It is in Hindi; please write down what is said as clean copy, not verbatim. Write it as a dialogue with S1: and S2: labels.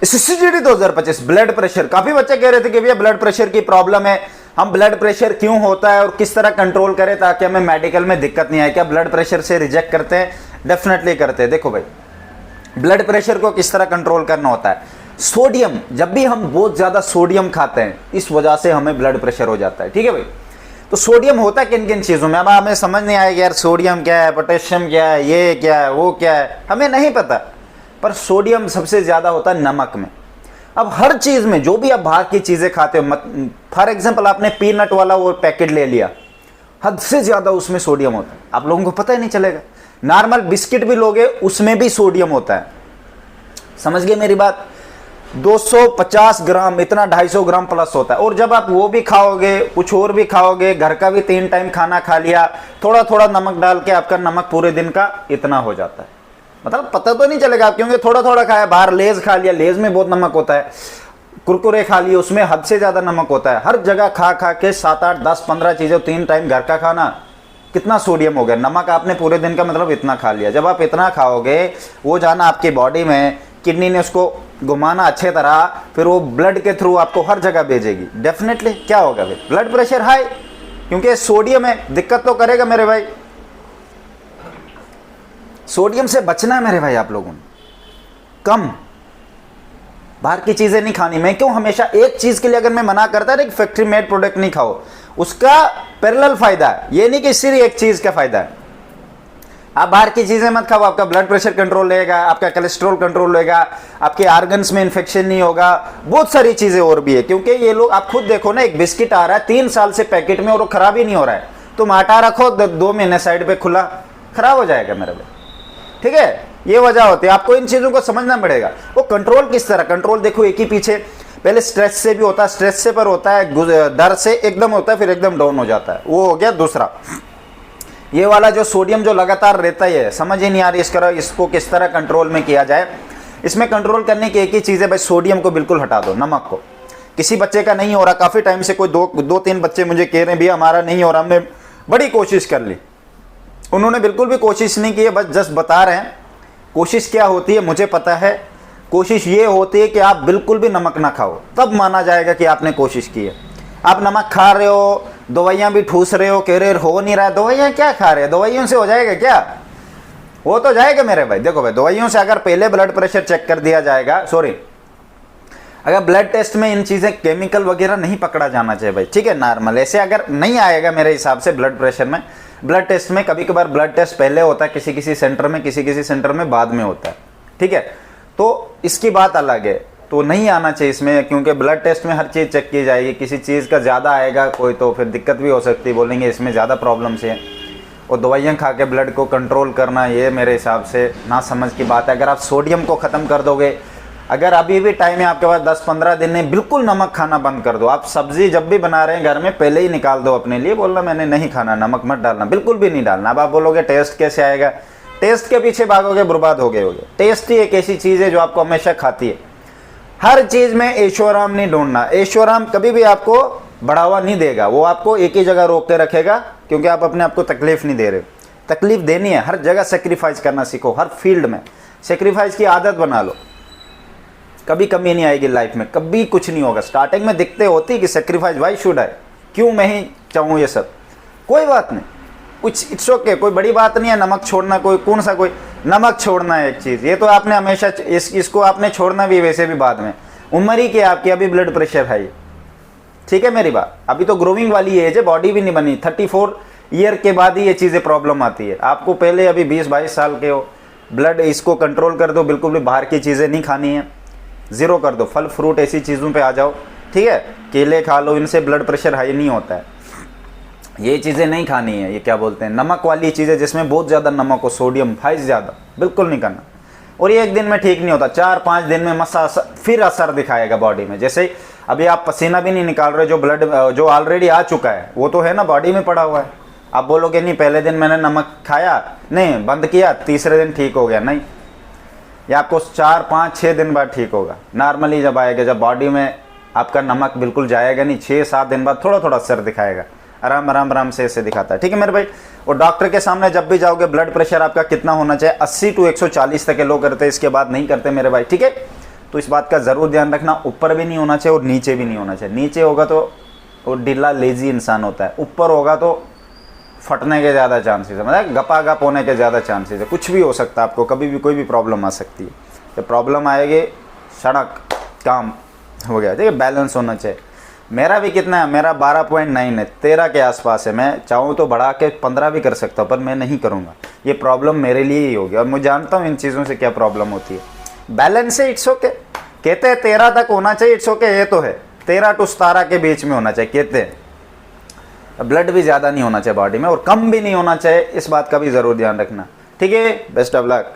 S1: SSCGD 2025 blood pressure. काफी बच्चे कह रहे थे कि भैया ब्लड प्रेशर की प्रॉब्लम है, हम ब्लड प्रेशर क्यों होता है और किस तरह कंट्रोल करें ताकि हमें मेडिकल में दिक्कत नहीं आए। क्या ब्लड प्रेशर से रिजेक्ट करते हैं? डेफिनेटली करते हैं। देखो भाई, ब्लड प्रेशर को किस तरह कंट्रोल करना होता है। सोडियम, जब भी हम बहुत ज्यादा सोडियम खाते हैं इस वजह से हमें ब्लड प्रेशर हो जाता है। ठीक है भाई, तो सोडियम होता है किन किन चीजों में। अब हमें समझ नहीं आएगा यार सोडियम क्या है, पोटेशियम क्या है, ये क्या है, वो क्या है, हमें नहीं पता। पर सोडियम सबसे ज्यादा होता है नमक में। अब हर चीज में जो भी आप बाहर की चीजें खाते हो, फॉर एग्जांपल आपने पीनट वाला वो पैकेट ले लिया, हद से ज्यादा उसमें सोडियम होता है, आप लोगों को पता ही नहीं चलेगा। नॉर्मल बिस्किट भी लोगे उसमें भी सोडियम होता है। समझ गए मेरी बात? 250 ग्राम, इतना 250 ग्राम प्लस होता है। और जब आप वो भी खाओगे, कुछ और भी खाओगे, घर का भी 3 टाइम खाना खा लिया, थोड़ा थोड़ा नमक डाल के आपका नमक पूरे दिन का इतना हो जाता है। मतलब पता तो नहीं चलेगा क्योंकि थोड़ा थोड़ा खाया। बाहर लेज खा लिया, लेज में बहुत नमक होता है। कुरकुरे खा लिए, उसमें हद से ज्यादा नमक होता है। हर जगह खा खा के 7, 8, 10, 15 चीजें, 3 टाइम घर का खाना, कितना सोडियम हो गया। नमक आपने पूरे दिन का मतलब इतना खा लिया। जब आप इतना खाओगे, वो जाना आपकी बॉडी में, किडनी ने उसको घुमाना अच्छे तरह, फिर वो ब्लड के थ्रू आपको हर जगह भेजेगी। डेफिनेटली क्या होगा फिर? ब्लड प्रेशर हाई, क्योंकि सोडियम है, दिक्कत तो करेगा मेरे भाई। सोडियम से बचना है मेरे भाई आप लोगों ने। कम बाहर की चीजें नहीं खानी। मैं क्यों हमेशा एक चीज के लिए अगर मैं मना करता है, फैक्ट्री मेड प्रोडक्ट नहीं खाओ, उसका पैरेलल फायदा है। ये नहीं कि सिर्फ एक चीज का फायदा है। आप बाहर की चीजें मत खाओ, आपका ब्लड प्रेशर कंट्रोल रहेगा, आपका कोलेस्ट्रॉल कंट्रोल रहेगा, आपके ऑर्गन्स में इंफेक्शन नहीं होगा, बहुत सारी चीजें और भी है। क्योंकि ये लोग, आप खुद देखो ना, एक बिस्किट आ रहा है 3 साल से पैकेट में और वो खराब ही नहीं हो रहा है। तुम आटा रखो 2 महीने साइड पे खुला, खराब हो जाएगा मेरे भाई। ठीक है, ये वजह होती है। आपको इन चीजों को समझना पड़ेगा। वो कंट्रोल किस तरह, कंट्रोल देखो एक ही पीछे, पहले स्ट्रेस से भी होता है, स्ट्रेस से पर होता है, डर से एकदम होता है, फिर एकदम डाउन हो जाता है। वो हो गया दूसरा। ये वाला जो सोडियम जो लगातार रहता है, समझ ही नहीं आ रही इसको किस तरह कंट्रोल में किया जाए। इसमें कंट्रोल करने की एक ही चीज है भाई, सोडियम को बिल्कुल हटा दो, नमक को। किसी बच्चे का नहीं हो रहा, काफी टाइम से कोई 2-3 बच्चे मुझे कह रहे हैं भैया हमारा नहीं हो रहा, हमने बड़ी कोशिश कर ली। उन्होंने बिल्कुल भी कोशिश नहीं की है, बस जस्ट बता रहे हैं कोशिश क्या होती है। मुझे पता है कोशिश ये होती है कि आप बिल्कुल भी नमक ना खाओ, तब माना जाएगा कि आपने कोशिश की है। आप नमक खा रहे हो, दवाइयां भी ठूस रहे हो, कह रहे हो नहीं रहा है, दवाइयां क्या खा रहे हो? दवाइयों से हो जाएगा क्या? वो तो जाएगा मेरे भाई। देखो भाई, दवाइयों से अगर पहले ब्लड प्रेशर चेक कर दिया जाएगा, सॉरी, अगर ब्लड टेस्ट में इन चीजें केमिकल वगैरह नहीं पकड़ा जाना चाहिए भाई। ठीक है, नॉर्मल ऐसे अगर नहीं आएगा मेरे हिसाब से ब्लड प्रेशर में। ब्लड टेस्ट में कभी कभार ब्लड टेस्ट पहले होता है किसी किसी सेंटर में, किसी किसी सेंटर में बाद में होता है। ठीक है, तो इसकी बात अलग है, तो नहीं आना चाहिए इसमें, क्योंकि ब्लड टेस्ट में हर चीज़ चेक की जाएगी। किसी चीज़ का ज़्यादा आएगा कोई तो फिर दिक्कत भी हो सकती है, बोलेंगे इसमें ज़्यादा प्रॉब्लम्स हैं। और दवाइयाँ खा के ब्लड को कंट्रोल करना, ये मेरे हिसाब से ना समझ की बात है। अगर आप सोडियम को ख़त्म कर दोगे, अगर अभी भी टाइम है आपके पास 10-15 दिन में, बिल्कुल नमक खाना बंद कर दो। आप सब्जी जब भी बना रहे हैं घर में, पहले ही निकाल दो अपने लिए, बोलना मैंने नहीं खाना, नमक मत डालना, बिल्कुल भी नहीं डालना। अब आप बोलोगे टेस्ट कैसे आएगा? टेस्ट के पीछे भागोगे, बर्बाद हो गए होगे। टेस्ट ही एक ऐसी चीज़ है जो आपको हमेशा खाती है। हर चीज़ में ऐशोआराम नहीं ढूंढना। ऐशोआराम कभी भी आपको बढ़ावा नहीं देगा, वो आपको एक ही जगह रोक के रखेगा, क्योंकि आप अपने आप को तकलीफ नहीं दे रहे। तकलीफ देनी है, हर जगह सेक्रीफाइस करना सीखो, हर फील्ड में सेक्रीफाइस की आदत बना लो। कभी कमी नहीं आएगी लाइफ में, कभी कुछ नहीं होगा। स्टार्टिंग में दिक्कतें होती कि सेक्रीफाइस, वाई शुड आई, क्यों मैं ही चाहूँ ये सब, कोई बात नहीं, कुछ इट्स ओके, कोई बड़ी बात नहीं है। नमक छोड़ना, कोई कौन सा कोई नमक छोड़ना है एक चीज़, ये तो आपने हमेशा इसको आपने छोड़ना भी वैसे भी बाद में। उम्र ही क्या आपकी, अभी ब्लड प्रेशर है। ठीक है मेरी बात, अभी तो ग्रोइंग वाली एज है, बॉडी भी नहीं बनी। 34 ईयर के बाद ही ये चीज़ें प्रॉब्लम आती है। आपको पहले अभी 20-22 साल के हो, ब्लड इसको कंट्रोल कर दो, बिल्कुल भी बाहर की चीज़ें नहीं खानी है, ज़ीरो कर दो। फल फ्रूट ऐसी चीज़ों पे आ जाओ। ठीक है, केले खा लो, इनसे ब्लड प्रेशर हाई नहीं होता है। ये चीज़ें नहीं खानी है, ये क्या बोलते हैं, नमक वाली चीज़ें जिसमें बहुत ज़्यादा नमक हो, सोडियम हाई ज़्यादा, बिल्कुल नहीं करना। और ये एक दिन में ठीक नहीं होता, 4-5 दिन में फिर असर दिखाएगा बॉडी में। जैसे अभी आप पसीना भी नहीं निकाल रहे, जो ब्लड जो ऑलरेडी आ चुका है वो तो है ना, बॉडी में पड़ा हुआ है। आप बोलोगे नहीं पहले दिन मैंने नमक खाया, नहीं बंद किया, तीसरे दिन ठीक हो गया, नहीं, ये आपको 4-5-6 दिन बाद ठीक होगा। नॉर्मली जब आएगा, जब बॉडी में आपका नमक बिल्कुल जाएगा नहीं, 6-7 दिन बाद थोड़ा थोड़ा असर दिखाएगा, आराम से ऐसे दिखाता है। ठीक है मेरे भाई। और डॉक्टर के सामने जब भी जाओगे, ब्लड प्रेशर आपका कितना होना चाहिए, 80 to 140 तक के लोग करते हैं, इसके बाद नहीं करते मेरे भाई। ठीक है, तो इस बात का ज़रूर ध्यान रखना, ऊपर भी नहीं होना चाहिए और नीचे भी नहीं होना चाहिए। नीचे होगा तो वो ढीला लेजी इंसान होता है, ऊपर होगा तो फटने के ज़्यादा चांसेस है, मतलब गपागप होने के ज़्यादा चांसेस है। कुछ भी हो सकता है, आपको कभी भी कोई भी प्रॉब्लम आ सकती है। जब प्रॉब्लम आएगी सड़क काम हो गया, ठीक है। बैलेंस होना चाहिए। मेरा भी कितना है, मेरा 12.9 है, 13 के आसपास है। मैं चाहूँ तो बढ़ा के 15 भी कर सकता हूँ, पर मैं नहीं करूँगा। ये प्रॉब्लम मेरे लिए ही होगी और मैं जानता हूँ इन चीज़ों से क्या प्रॉब्लम होती है। बैलेंस है, इट्स ओके। कहते हैं 13 तक होना चाहिए, इट्स ओके, ये तो है। 13 to 17 के बीच में होना चाहिए कहते हैं। ब्लड भी ज़्यादा नहीं होना चाहिए बॉडी में और कम भी नहीं होना चाहिए, इस बात का भी ज़रूर ध्यान रखना, ठीक है। Best of luck.